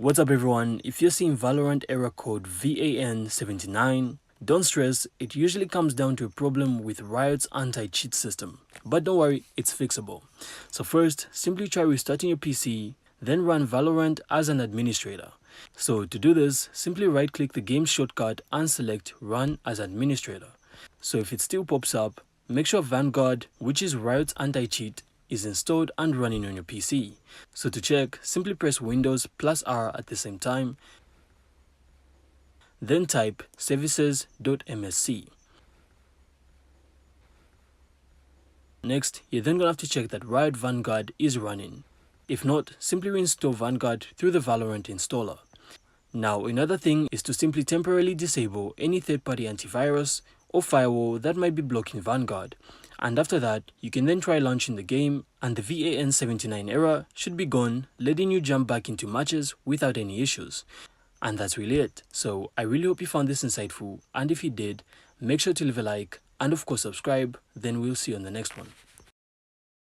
What's up everyone, if you're seeing Valorant error code VAN79, don't stress, it usually comes down to a problem with Riot's anti-cheat system. But don't worry, it's fixable. So first, simply try restarting your PC, then run Valorant as an administrator. So to do this, simply right-click the game shortcut and select Run as Administrator. So if it still pops up, make sure Vanguard, which is Riot's anti-cheat, is installed and running on your PC. So to check, simply press Windows plus R at the same time, then type services.msc. Next, you're then going to have to check that Riot Vanguard is running. If not, simply reinstall Vanguard through the Valorant installer. Now, another thing is to simply temporarily disable any third-party antivirus or firewall that might be blocking Vanguard. And after that, you can then try launching the game and the VAN79 error should be gone, letting you jump back into matches without any issues. And that's really it. So I really hope you found this insightful, and if you did, make sure to leave a like and of course subscribe, then we'll see you on the next one.